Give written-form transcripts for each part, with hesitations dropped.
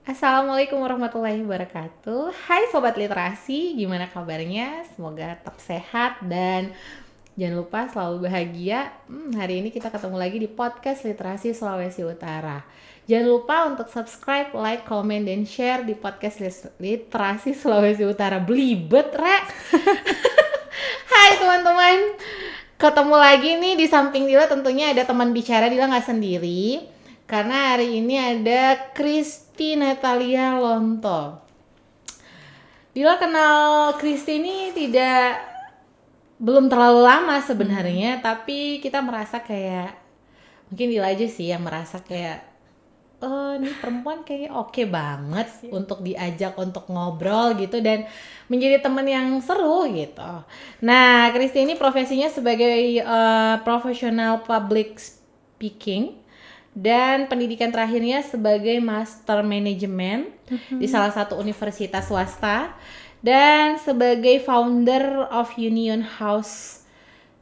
Assalamualaikum warahmatullahi wabarakatuh. Hai Sobat Literasi, gimana kabarnya? Semoga tetap sehat dan jangan lupa selalu bahagia. Hari ini kita ketemu lagi di podcast Literasi Sulawesi Utara. Jangan lupa untuk subscribe, like, komen, dan share di podcast Literasi Sulawesi Utara. Belibet, Rek! Hai teman-teman, ketemu lagi nih di samping Dila tentunya ada teman bicara. Dila nggak sendiri karena hari ini ada Kristi Natalia Lonto. Dila kenal Kristi ini belum terlalu lama sebenarnya, tapi kita merasa kayak mungkin Dila aja sih yang merasa kayak ini perempuan kayaknya oke banget untuk diajak untuk ngobrol gitu dan menjadi teman yang seru gitu. Nah, Kristi ini profesinya sebagai profesional public speaking dan pendidikan terakhirnya sebagai master management di salah satu universitas swasta dan sebagai founder of Union House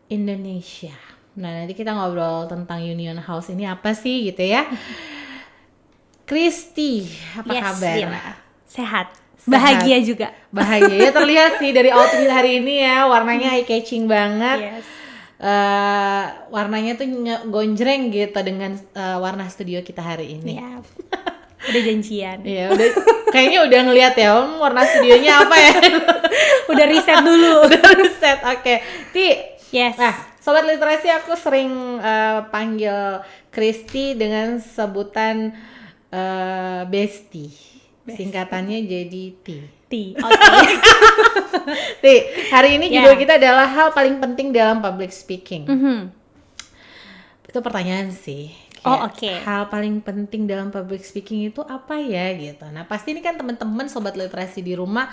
Indonesia. Nah, nanti kita ngobrol tentang Union House ini apa sih gitu ya. Kristi, apa kabar? Dila. Sehat. Bahagia juga. Bahagia ya, terlihat sih dari outfit hari ini ya, warnanya eye catching banget. Yes. Warnanya tuh gonjreng gitu dengan warna studio kita hari ini. Ya. Udah janjian. Iya, kayaknya udah ngeliat ya warna studionya apa ya. Udah riset dulu. Udah riset, oke. Ti, Yes. nah Sobat Literasi aku sering panggil Kristi dengan sebutan Besti. Singkatannya jadi T. Oke. T, hari ini judul kita adalah hal paling penting dalam public speaking. Itu pertanyaan sih. Oke. Hal paling penting dalam public speaking itu apa ya gitu. Nah, pasti ini kan teman-teman Sobat Literasi di rumah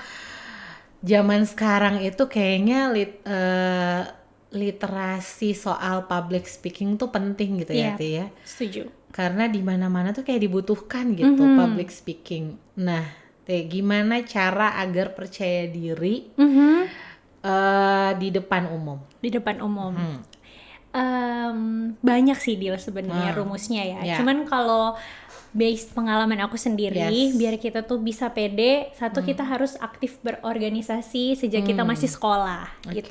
zaman sekarang itu kayaknya literasi soal public speaking tuh penting gitu ya, Ti ya. Setuju. Karena di mana-mana tuh kayak dibutuhkan gitu public speaking. Nah, gimana cara agar percaya diri di depan umum? Di depan umum. Banyak sih Dil sebenarnya rumusnya ya. Cuman kalau based pengalaman aku sendiri, biar kita tuh bisa pede, satu kita harus aktif berorganisasi sejak kita masih sekolah gitu.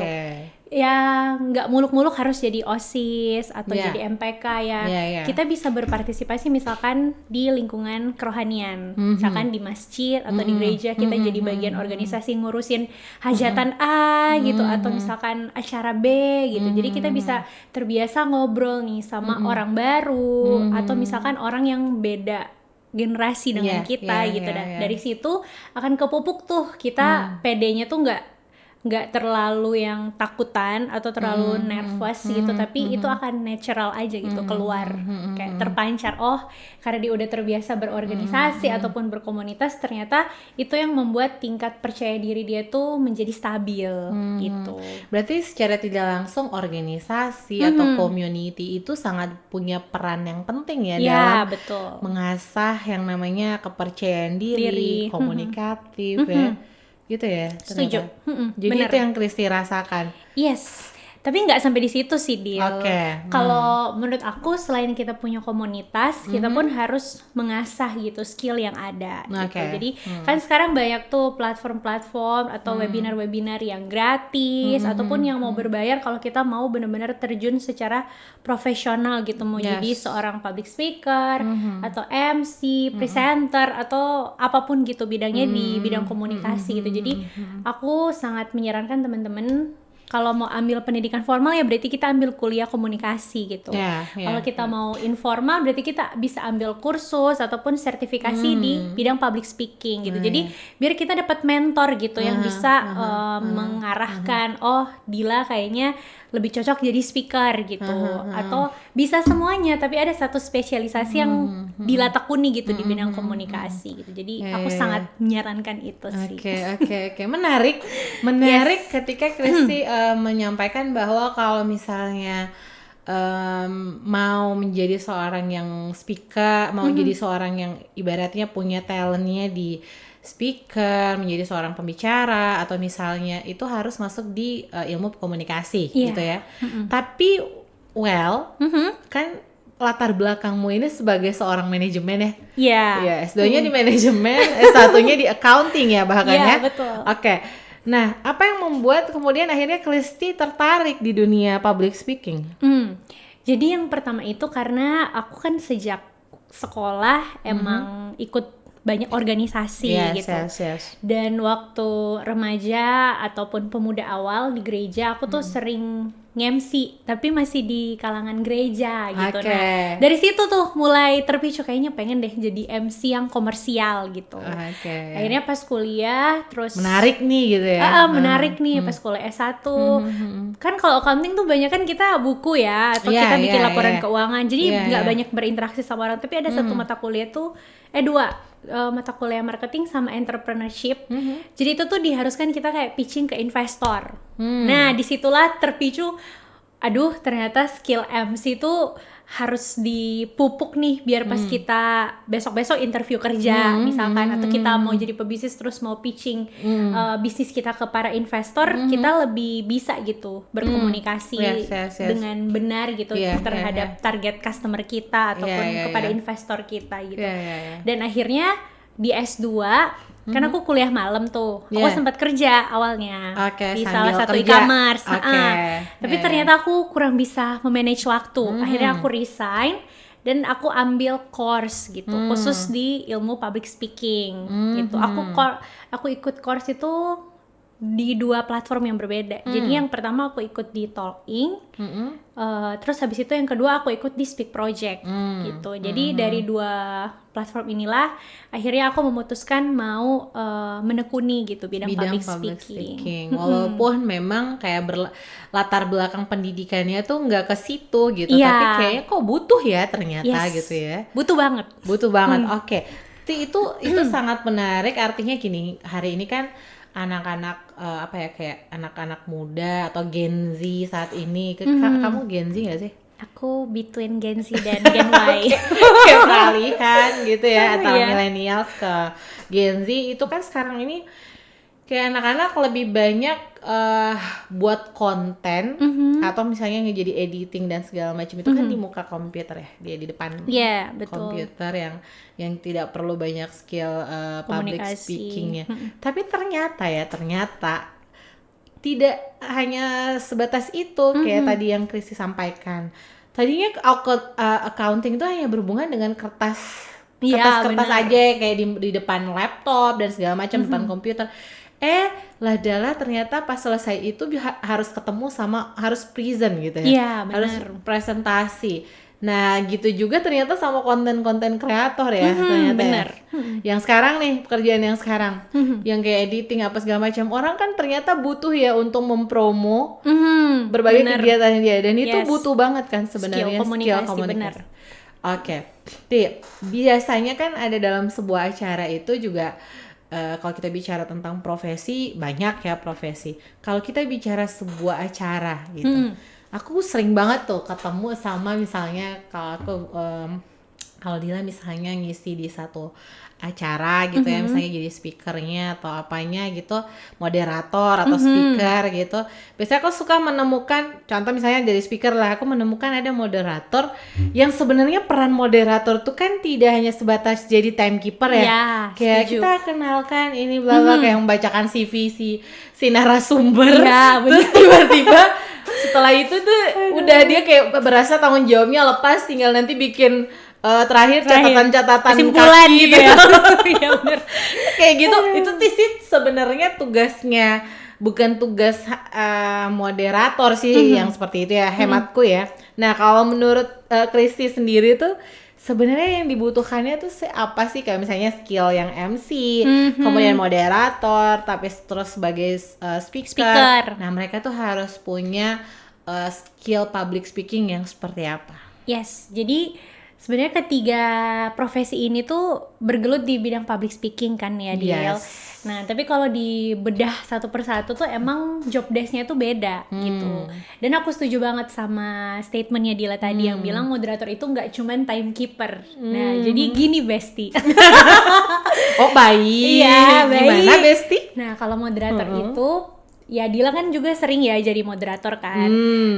Ya nggak muluk-muluk harus jadi OSIS atau jadi MPK ya. Kita bisa berpartisipasi misalkan di lingkungan kerohanian, misalkan di masjid atau di gereja kita jadi bagian organisasi ngurusin hajatan A gitu, atau misalkan acara B gitu. Jadi kita bisa terbiasa ngobrol nih sama orang baru atau misalkan orang yang beda generasi dengan kita gitu. Dan dari situ akan kepupuk tuh kita pedenya tuh nggak terlalu yang takutan atau terlalu nervous gitu, tapi itu akan natural aja gitu keluar, kayak terpancar. Karena dia udah terbiasa berorganisasi ataupun berkomunitas, ternyata itu yang membuat tingkat percaya diri dia tuh menjadi stabil gitu. Berarti secara tidak langsung organisasi atau community itu sangat punya peran yang penting ya dalam betul. mengasah yang namanya kepercayaan diri. Komunikatif ya. Gitu ya. Setuju. Jadi Bener. itu yang Kristi rasakan. Yes. Tapi nggak sampai di situ sih, Dil. Kalau menurut aku selain kita punya komunitas, kita pun harus mengasah gitu skill yang ada gitu. Jadi kan sekarang banyak tuh platform-platform atau webinar-webinar yang gratis ataupun yang mau berbayar kalau kita mau benar-benar terjun secara profesional gitu, mau jadi seorang public speaker atau MC, presenter atau apapun gitu bidangnya di bidang komunikasi gitu. Jadi aku sangat menyarankan teman-teman kalau mau ambil pendidikan formal ya berarti kita ambil kuliah komunikasi gitu. Kalau kita mau informal berarti kita bisa ambil kursus ataupun sertifikasi di bidang public speaking gitu. Jadi biar kita dapat mentor gitu yang bisa mengarahkan, Dila kayaknya lebih cocok jadi speaker gitu, atau bisa semuanya tapi ada satu spesialisasi yang Dila tekuni gitu di bidang komunikasi gitu. Jadi aku sangat menyarankan itu sih. Oke. Menarik ketika Kristi menyampaikan bahwa kalau misalnya mau menjadi seorang yang speaker, mau jadi seorang yang ibaratnya punya talentnya di speaker, menjadi seorang pembicara, atau misalnya itu harus masuk di ilmu komunikasi gitu ya. Tapi kan latar belakangmu ini sebagai seorang manajemen ya? Iya. Iya, S2-nya di manajemen, S1-nya di accounting ya bahkan ya? Iya, betul. Oke. Nah, apa yang membuat kemudian akhirnya Christy tertarik di dunia public speaking? Jadi yang pertama itu karena aku kan sejak sekolah emang ikut banyak organisasi gitu. Yes. Dan waktu remaja ataupun pemuda awal di gereja aku tuh sering nge-MC, tapi masih di kalangan gereja gitu. Nah, dari situ tuh mulai terpicu kayaknya pengen deh jadi MC yang komersial gitu. Akhirnya pas kuliah terus menarik nih gitu ya. Menarik nih pas kuliah S1. Kan kalau accounting tuh banyak kan kita buku ya atau kita bikin laporan keuangan. Jadi nggak banyak berinteraksi sama orang, tapi ada satu mata kuliah tuh dua mata kuliah marketing sama entrepreneurship. Jadi itu tuh diharuskan kita kayak pitching ke investor. Nah, disitulah terpicu, aduh ternyata skill MC tuh harus dipupuk nih biar pas kita besok-besok interview kerja misalkan, atau kita mau jadi pebisnis terus mau pitching bisnis kita ke para investor, kita lebih bisa gitu berkomunikasi dengan benar gitu terhadap target customer kita ataupun kepada investor kita gitu. Dan akhirnya di S2 kan aku kuliah malam tuh, aku sempat kerja awalnya di salah satu e-commerce, tapi ternyata aku kurang bisa memanage waktu. Akhirnya aku resign dan aku ambil course gitu, khusus di ilmu public speaking gitu. Aku ikut course itu di 2 platform yang berbeda. Jadi yang pertama aku ikut di Talking, terus habis itu yang kedua aku ikut di Speak Project gitu. Jadi dari 2 platform inilah akhirnya aku memutuskan mau menekuni gitu bidang public speaking. Walaupun memang kayak latar belakang pendidikannya tuh nggak ke situ gitu, tapi kayaknya kok butuh ya ternyata gitu ya. Butuh banget. Oke. Itu sangat menarik. Artinya gini, hari ini kan anak-anak kayak anak-anak muda atau Gen Z saat ini. Kamu Gen Z nggak sih? Aku between Gen Z dan Gen Y. Kayak peralihan gitu ya antara millennials ke Gen Z. Itu kan sekarang ini kayak anak-anak lebih banyak buat konten atau misalnya jadi editing dan segala macam itu kan di muka komputer ya, dia di depan komputer yang tidak perlu banyak skill public speakingnya. Tapi ternyata tidak hanya sebatas itu kayak tadi yang Christy sampaikan. Tadinya accounting itu hanya berhubungan dengan kertas aja kayak di depan laptop dan segala macam, depan komputer. Ladalah ternyata pas selesai itu harus ketemu sama, harus present gitu ya. Harus presentasi. Nah, gitu juga ternyata sama konten-konten kreator ya, ternyata. Bener. Yang sekarang nih, pekerjaan yang sekarang, yang kayak editing apa segala macam, orang kan ternyata butuh ya untuk mempromo berbagai kegiatan dia, dan itu butuh banget kan sebenarnya skill komunikasi. Oke. Biasanya kan ada dalam sebuah acara itu juga kalau kita bicara tentang profesi, banyak ya profesi. Kalau kita bicara sebuah acara gitu, aku sering banget tuh ketemu sama misalnya kalau Dila misalnya ngisi di satu acara gitu ya, misalnya jadi speakernya atau apanya gitu, moderator atau speaker gitu. Biasanya aku suka menemukan, contoh misalnya dari speaker lah, aku menemukan ada moderator yang sebenarnya peran moderator tuh kan tidak hanya sebatas jadi timekeeper ya. Kayak kita kenalkan ini bla bla, kayak membacakan CV si narasumber. Terus tiba-tiba setelah itu tuh udah dia kayak berasa tanggung jawabnya lepas, tinggal nanti bikin terakhir catatan-catatan kesimpulan kaki, gitu ya. Iya bener. Kayak gitu. Itu sih sebenarnya tugasnya, bukan tugas moderator sih yang seperti itu ya, hematku ya. Nah, kalau menurut Christy sendiri tuh sebenarnya yang dibutuhkannya tuh apa sih? Kayak misalnya skill yang MC, kemudian moderator, tapi terus sebagai speaker. Nah, mereka tuh harus punya skill public speaking yang seperti apa? Yes, jadi sebenarnya ketiga profesi ini tuh bergelut di bidang public speaking kan ya, Diel. Nah, tapi kalau dibedah satu persatu tuh emang job desk-nya tuh beda gitu. Dan aku setuju banget sama statementnya Dila tadi yang bilang moderator itu nggak cuman timekeeper. Nah, jadi gini Besti. Oh baik. Iya, baik. Gimana Besti? Nah, kalau moderator itu, ya Dila kan juga sering ya jadi moderator kan.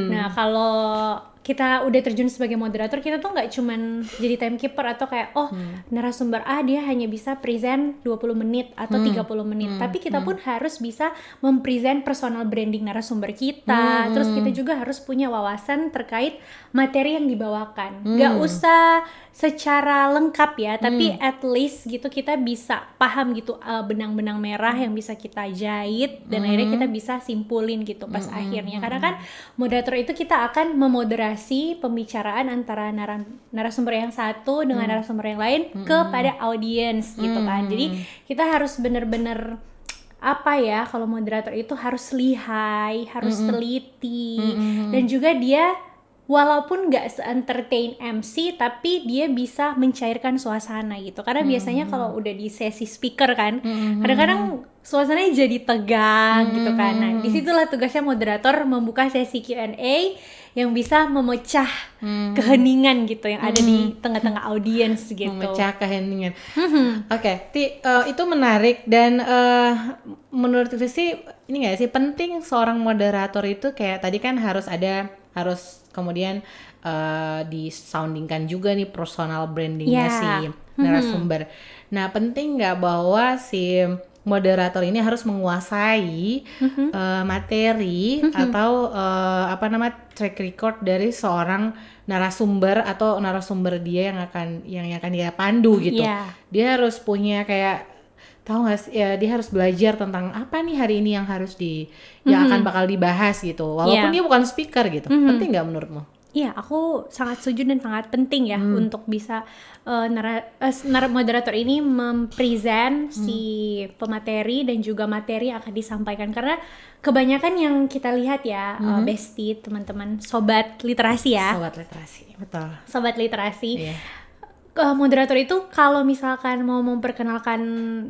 Nah, kalau kita udah terjun sebagai moderator, kita tuh nggak cuman jadi timekeeper atau kayak narasumber A dia hanya bisa present 20 menit atau 30 menit, tapi kita pun harus bisa mempresent personal branding narasumber kita. Terus kita juga harus punya wawasan terkait materi yang dibawakan. Nggak usah secara lengkap ya, tapi at least gitu kita bisa paham gitu benang-benang merah yang bisa kita jahit dan akhirnya kita bisa simpulin gitu pas akhirnya. Karena kan moderator itu kita akan memoderasi pembicaraan antara narasumber yang satu dengan narasumber yang lain kepada audiens gitu kan. Jadi kita harus bener-bener apa ya, kalau moderator itu harus lihai, harus teliti, dan juga dia walaupun nggak se-entertain MC, tapi dia bisa mencairkan suasana gitu. Karena biasanya kalau udah di sesi speaker kan, kadang-kadang suasananya jadi tegang gitu kan. Nah, disitulah tugasnya moderator membuka sesi Q&A yang bisa memecah keheningan gitu yang ada di tengah-tengah audiens gitu. Memecah keheningan. Oke, itu menarik dan menurut Risi ini nggak sih penting seorang moderator itu kayak tadi kan harus kemudian disoundingkan juga nih personal brandingnya si narasumber. Nah, penting nggak bahwa si moderator ini harus menguasai materi atau track record dari seorang narasumber atau narasumber dia yang akan dia pandu gitu. Dia harus punya kayak tahu nggak sih, ya dia harus belajar tentang apa nih hari ini yang harus yang akan bakal dibahas gitu. Walaupun dia bukan speaker gitu. Penting nggak menurutmu? Iya, aku sangat setuju dan sangat penting ya untuk bisa moderator ini mempresent si pemateri dan juga materi yang akan disampaikan. Karena kebanyakan yang kita lihat ya, bestie, teman-teman, sobat literasi ya. Sobat literasi, betul. Sobat literasi. Moderator itu kalau misalkan mau memperkenalkan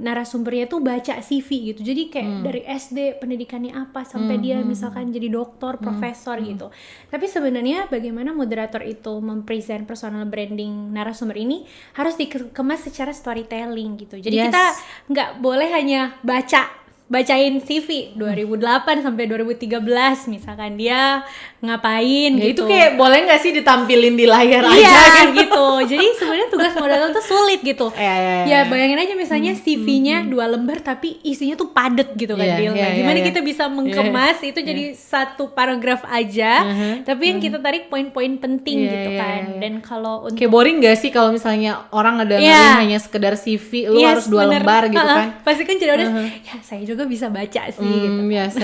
narasumbernya tuh baca CV gitu. Jadi kayak dari SD pendidikannya apa sampai dia misalkan jadi doktor, profesor gitu. Tapi sebenarnya bagaimana moderator itu mempresent personal branding narasumber ini harus dikemas secara storytelling gitu. Jadi kita nggak boleh hanya bacain CV 2008 sampai 2013 misalkan dia ngapain ya, gitu. Itu kayak boleh nggak sih ditampilin di layar aja gitu. Jadi sebenarnya tugas moderator tuh sulit gitu. Ya bayangin aja misalnya CV-nya 2 lembar tapi isinya tuh padet gitu kan. Gimana kita bisa mengemas itu jadi satu paragraf aja, tapi yang kita tarik poin-poin penting gitu kan. Dan kalau untuk kayak boring nggak sih kalau misalnya orang ngedengerin hanya sekedar CV, lu harus 2 lembar gitu kan? Pasti kan jadi ya saya juga bisa baca sih gitu. Yes.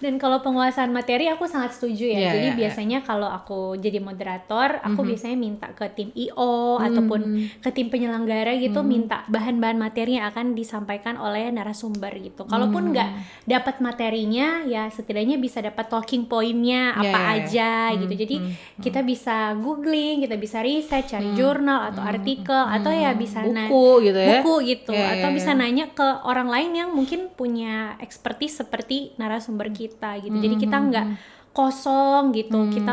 Dan kalau penguasaan materi aku sangat setuju ya. Jadi biasanya kalau aku jadi moderator, aku biasanya minta ke tim IO ataupun ke tim penyelenggara gitu, minta bahan-bahan materi yang akan disampaikan oleh narasumber gitu. Kalaupun nggak dapat materinya, ya setidaknya bisa dapat talking point-nya apa aja gitu. Jadi kita bisa googling, kita bisa riset, cari jurnal atau artikel atau ya bisa buku gitu atau bisa nanya ke orang lain yang mungkin punya expertise seperti narasumber kita gitu. Jadi kita nggak kosong gitu, kita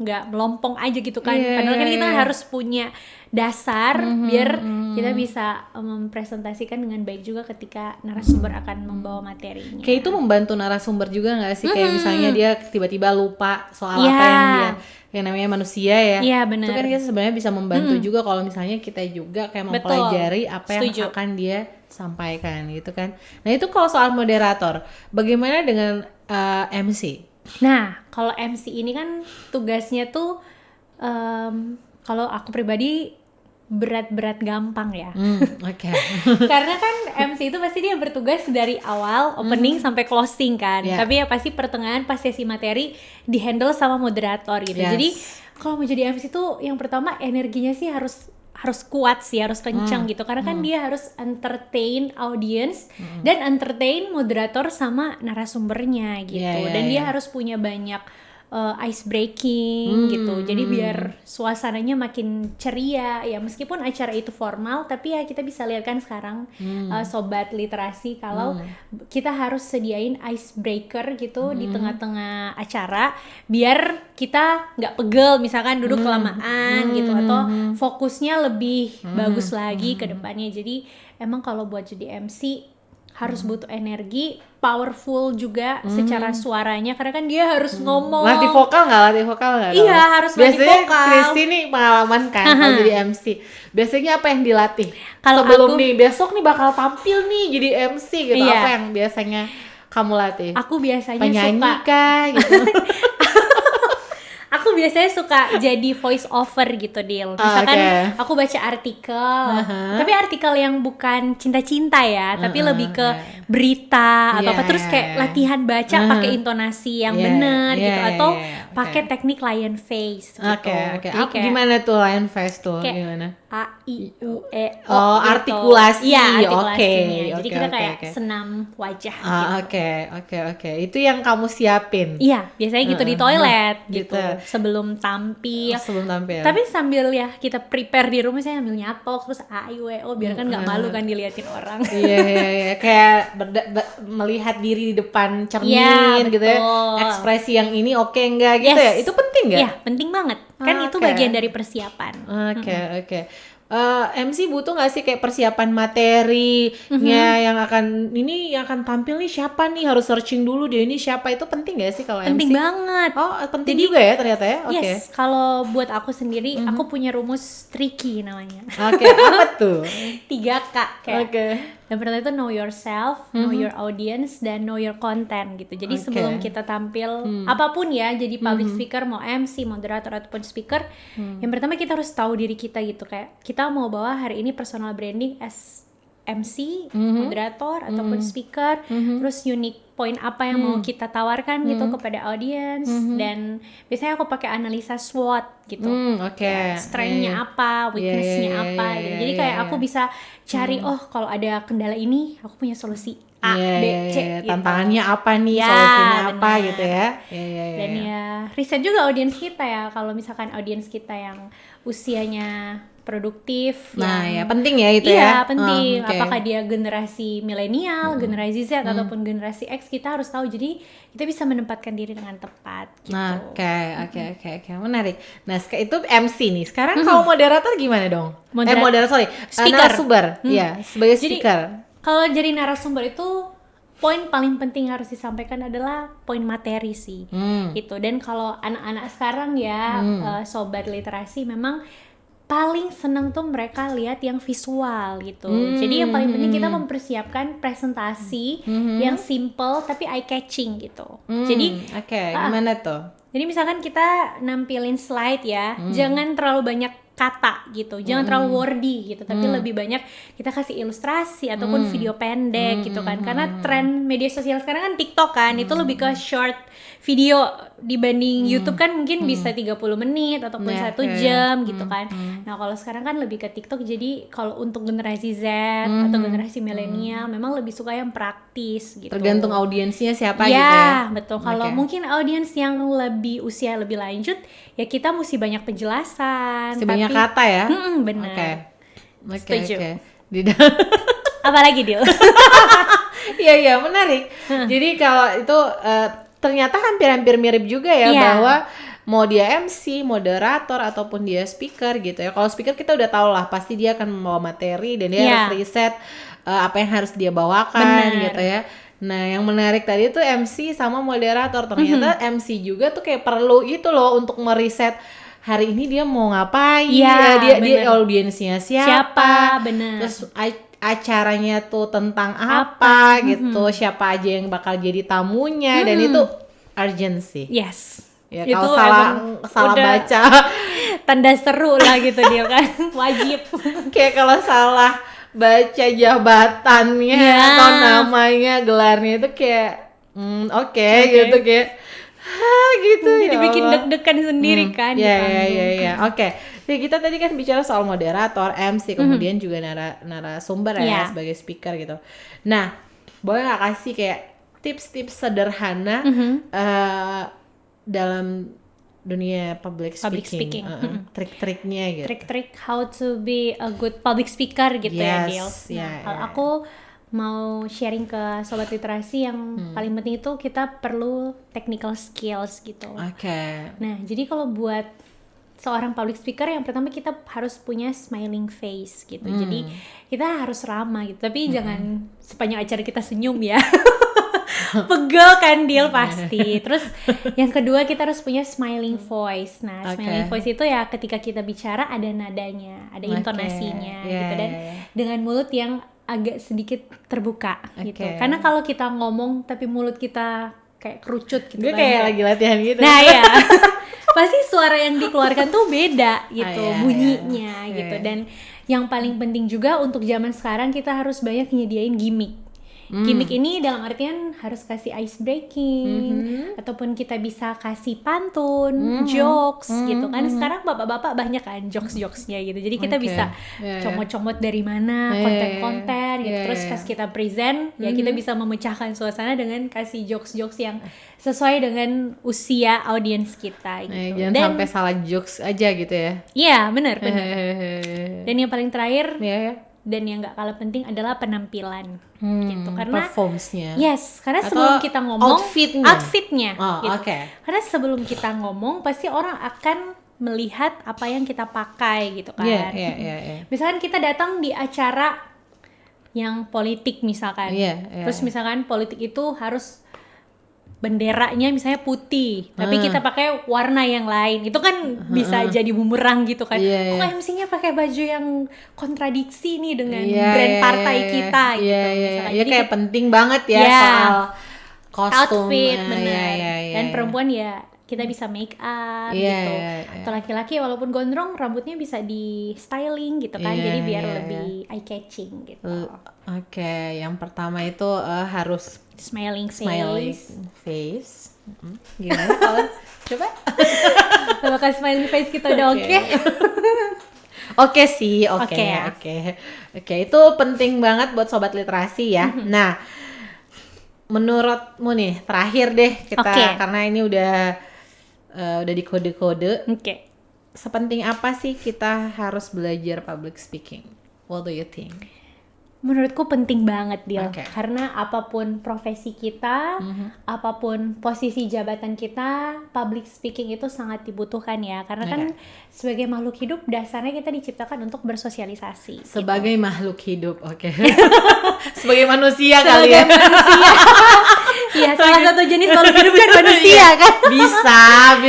nggak melompong aja gitu kan. Padahal kan kita harus punya dasar biar kita bisa mempresentasikan dengan baik juga ketika narasumber akan membawa materinya. Kayak itu membantu narasumber juga nggak sih? Kayak misalnya dia tiba-tiba lupa soal apa yang namanya manusia ya. Iya benar. Itu kan kita sebenarnya bisa membantu juga kalau misalnya kita juga kayak mempelajari apa yang akan dia sampaikan gitu kan. Nah itu kalau soal moderator, bagaimana dengan MC? Nah kalau MC ini kan tugasnya tuh kalau aku pribadi berat-berat gampang ya. Karena kan MC itu pasti dia bertugas dari awal opening sampai closing kan. Tapi ya pasti pertengahan pas sesi materi dihandle sama moderator gitu. Jadi kalau mau jadi MC tuh yang pertama energinya sih harus kuat sih, harus kencang gitu. Karena kan dia harus entertain audience dan entertain moderator sama narasumbernya gitu. Dan dia harus punya banyak ice breaking gitu. Jadi biar suasananya makin ceria ya, meskipun acara itu formal tapi ya kita bisa lihat kan sekarang sobat literasi kalau kita harus sediain ice breaker gitu di tengah-tengah acara biar kita nggak pegel misalkan duduk kelamaan gitu atau fokusnya lebih bagus lagi ke depannya. Jadi emang kalau buat jadi MC harus butuh energi, powerful juga secara suaranya karena kan dia harus ngomong. Latih vokal nggak? Iya, harus latih vokal. Biasanya Christy nih pengalaman kan kalau jadi MC. Biasanya apa yang dilatih? Kalau sebelum nih besok nih bakal tampil nih jadi MC gitu. Iya. Apa yang biasanya kamu latih? Aku biasanya penyanyi kah gitu. Aku biasanya suka jadi voice over gitu, Dil. Misalkan aku baca artikel, tapi artikel yang bukan cinta-cinta ya, tapi lebih ke berita atau apa, terus kayak latihan baca pakai intonasi yang benar gitu, atau pakai teknik lion face gitu. Oke. Gimana tuh lion face tuh? Gimana? A, I, U, E, O gitu. Artikulasi. Iya, artikulasinya. Oke. Jadi kita kayak senam wajah gitu. Oke. Itu yang kamu siapin? Iya, biasanya gitu di toilet gitu. Sebelum tampil. Tapi sambil ya kita prepare di rumah, saya sambil nyatok terus A, I, U, E, O biar kan nggak malu kan diliatin orang. Iya. Kayak melihat diri di depan cermin gitu ya. Ekspresi yang ini oke enggak gitu ya. Itu penting nggak? Iya, penting banget. Kan itu bagian dari persiapan. Oke. MC butuh nggak sih kayak persiapan materinya yang akan tampil nih siapa nih, harus searching dulu dia ini siapa, itu penting nggak sih kalau MC? Penting banget. Penting juga ya ternyata ya. Yes, kalau buat aku sendiri aku punya rumus tricky namanya. Apa tuh? 3K kayak. Yang pertama itu know yourself, know your audience, dan know your content gitu. Jadi sebelum kita tampil apapun ya, jadi public speaker, mau MC, moderator ataupun speaker, yang pertama kita harus tahu diri kita gitu, kayak kita mau bawa hari ini personal branding as MC, moderator ataupun speaker, terus unique point apa yang mau kita tawarkan gitu kepada audience, dan biasanya aku pakai analisa SWOT gitu. Strength-nya apa, weakness-nya apa gitu. Jadi kayak aku bisa cari kalau ada kendala ini aku punya solusi A, B, C gitu. Tantangannya apa nih, solusinya apa gitu ya. Dan ya riset juga audiens kita ya, kalau misalkan audiens kita yang usianya produktif, penting ya itu ya. Iya, penting. Apakah dia generasi milenial, generasi Z ataupun generasi X, kita harus tahu. Jadi kita bisa menempatkan diri dengan tepat gitu. Oke. Menarik. Nah, itu MC nih. Sekarang kalau moderator gimana dong? Narasumber. Iya, sebagai speaker. Kalau jadi narasumber itu poin paling penting harus disampaikan adalah poin materi sih. Itu. Dan kalau anak-anak sekarang ya, sobat literasi, memang paling senang tuh mereka lihat yang visual gitu. Jadi yang paling penting kita mempersiapkan presentasi yang simple tapi eye catching gitu. Jadi gimana tuh? Jadi misalkan kita nampilin slide ya, jangan terlalu banyak kata gitu, jangan terlalu wordy gitu, tapi lebih banyak kita kasih ilustrasi ataupun video pendek gitu kan, karena tren media sosial sekarang kan TikTok kan, itu lebih ke short video dibanding YouTube kan mungkin bisa 30 menit ataupun 1 jam gitu kan. Nah kalau sekarang kan lebih ke TikTok, jadi kalau untuk generasi Z atau generasi milenial memang lebih suka yang praktis gitu. Tergantung audiensnya siapa gitu ya. Ya betul, kalau mungkin audiens yang lebih usia lebih lanjut ya kita mesti banyak penjelasan, banyak kata ya. Benar. Setuju. Apalagi Dil? Iya menarik. Jadi kalau itu ternyata hampir mirip juga ya, bahwa mau dia MC, moderator ataupun dia speaker gitu ya. Kalau speaker kita udah tahu lah pasti dia akan membawa materi dan dia harus riset apa yang harus dia bawakan gitu ya. Nah, yang menarik tadi tuh MC sama moderator. Ternyata MC juga tuh kayak perlu itu loh untuk meriset hari ini dia mau ngapain, dia audiensnya siapa, terus acaranya tuh tentang apa gitu, siapa aja yang bakal jadi tamunya, dan itu urgency. Yes. Ya, kalau salah baca tanda seru lah gitu dia kan, wajib. Kayak kalau salah baca jabatannya atau namanya, gelarnya itu kayak gitu kayak gitu. Jadi bikin deg-degan sendiri kan. Iya. Oke. Jadi kita tadi kan bicara soal moderator, MC, kemudian juga narasumber ya sebagai speaker gitu. Nah, boleh nggak kasih kayak tips-tips sederhana dalam dunia public speaking. Trik-triknya gitu. Trik-trik how to be a good public speaker gitu ya, Dil. Kalau aku mau sharing ke sobat literasi yang paling penting itu kita perlu technical skills gitu. Nah, jadi kalau buat seorang public speaker, yang pertama kita harus punya smiling face gitu. Jadi kita harus ramah gitu, tapi jangan sepanjang acara kita senyum ya. Pegel kan deal pasti. Terus yang kedua kita harus punya smiling voice. Nah, smiling voice itu ya ketika kita bicara ada nadanya, ada intonasinya gitu, dan dengan mulut yang agak sedikit terbuka gitu. Karena kalau kita ngomong tapi mulut kita kayak kerucut gitu. Gue kayak lagi latihan gitu. Nah ya, pasti suara yang dikeluarkan tuh beda gitu, bunyinya gitu. Dan yang paling penting juga untuk zaman sekarang kita harus banyak nyediain gimmick. Gimmick ini dalam artian harus kasih ice breaking, ataupun kita bisa kasih pantun, jokes gitu kan. Sekarang bapak-bapak banyak kan jokes-jokesnya gitu. Jadi kita bisa comot-comot dari mana konten-konten gitu. Terus pas kita present ya kita bisa memecahkan suasana dengan kasih jokes-jokes yang sesuai dengan usia audiens kita gitu. Jangan sampai salah jokes aja gitu ya. Iya, benar. Dan yang paling terakhir dan yang gak kalah penting adalah penampilan gitu, karena performance-nya. Yes, karena sebelum kita ngomong outfitnya gitu. Karena sebelum kita ngomong pasti orang akan melihat apa yang kita pakai gitu kan. Misalkan kita datang di acara yang politik misalkan, terus misalkan politik itu harus benderanya misalnya putih, tapi kita pakai warna yang lain, itu kan bisa jadi bumerang gitu kan. Kok MC-nya pakai baju yang kontradiksi nih dengan brand partai kita gitu. Jadi kayak penting banget ya soal kostum, outfit, dan perempuan ya kita bisa make up gitu. Atau laki-laki walaupun gondrong rambutnya bisa di styling gitu kan, jadi biar lebih eye catching gitu. Yang pertama itu harus smiling face. Gimana kalau coba? Apakah smiling face kita udah oke? Oke sih, oke. Itu penting banget buat sobat literasi ya. Nah, menurutmu nih terakhir deh kita, karena ini udah di kode-kode. Sepenting apa sih kita harus belajar public speaking? What do you think? Menurutku penting banget Dil, karena apapun profesi kita, apapun posisi jabatan kita, public speaking itu sangat dibutuhkan ya. Karena kan sebagai makhluk hidup dasarnya kita diciptakan untuk bersosialisasi. Sebagai makhluk hidup, sebagai manusia kali ya. Iya, salah satu jenis makhluk hidup kan manusia kan. Bisa.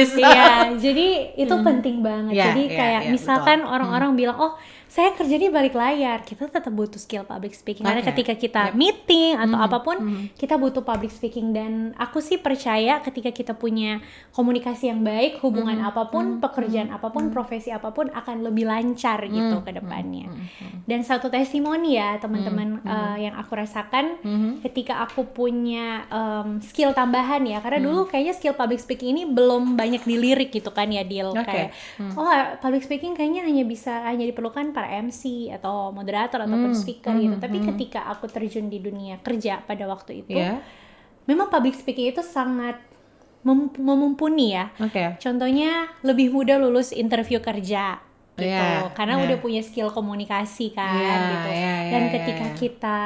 Iya, jadi itu penting banget. Jadi kayak misalkan orang-orang bilang, oh saya kerja di balik layar, kita tetap butuh skill public speaking. Karena ketika kita meeting atau apapun, kita butuh public speaking. Dan aku sih percaya ketika kita punya komunikasi yang baik, hubungan apapun, pekerjaan apapun, profesi apapun akan lebih lancar gitu ke depannya. Dan satu testimoni ya teman-teman yang aku rasakan ketika aku punya skill tambahan ya. Karena dulu kayaknya skill public speaking ini belum banyak dilirik gitu kan ya Dil. Kayak, public speaking kayaknya hanya diperlukan para MC atau moderator ataupun speaker gitu. Tapi ketika aku terjun di dunia kerja pada waktu itu, memang public speaking itu sangat memumpuni ya. Contohnya lebih mudah lulus interview kerja gitu, karena udah punya skill komunikasi kan gitu. Dan ketika kita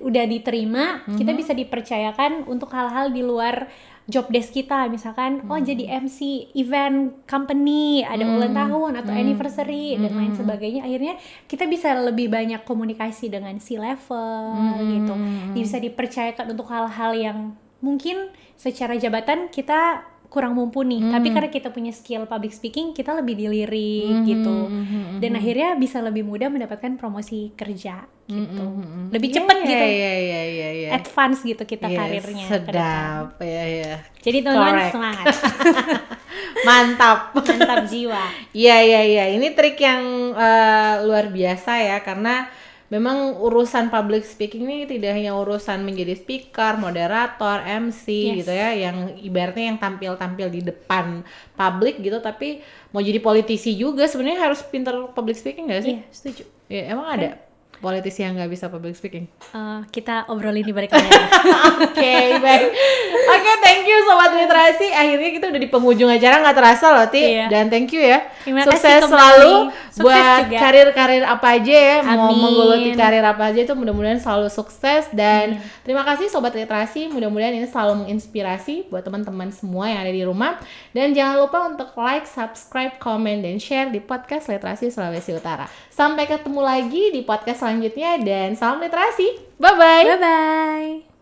udah diterima, kita bisa dipercayakan untuk hal-hal di luar job desk kita, misalkan jadi MC event company, ada ulang tahun atau anniversary dan lain sebagainya. Akhirnya kita bisa lebih banyak komunikasi dengan C-level gitu. Bisa dipercayakan untuk hal-hal yang mungkin secara jabatan kita kurang mumpuni, tapi karena kita punya skill public speaking, kita lebih dilirik gitu. Dan akhirnya bisa lebih mudah mendapatkan promosi kerja gitu. Lebih cepat gitu. Advance gitu kita karirnya. Sedap. Jadi teman-teman semangat. Mantap jiwa. Iya. Ini trik yang luar biasa ya, karena memang urusan public speaking ini tidak hanya urusan menjadi speaker, moderator, MC gitu ya, yang ibaratnya yang tampil-tampil di depan publik gitu, tapi mau jadi politisi juga sebenarnya harus pintar public speaking nggak sih? Iya, setuju. Ya, emang ada? politisi yang nggak bisa public speaking? Kita obrolin di balik layar. Oke, baik. Oke, thank you Sobat Literasi. Akhirnya kita udah di penghujung acara, nggak terasa loh, Ti. Iya. Dan thank you ya. Sukses selalu buat juga. karir-karir apa aja ya. Mau Amin. menggeluti karir apa aja itu mudah-mudahan selalu sukses. Dan terima kasih Sobat Literasi. Mudah-mudahan ini selalu menginspirasi buat teman-teman semua yang ada di rumah. Dan jangan lupa untuk like, subscribe, komen, dan share di podcast Literasi Sulawesi Utara. Sampai ketemu lagi di podcast selanjutnya dan salam literasi. Bye-bye. Bye-bye.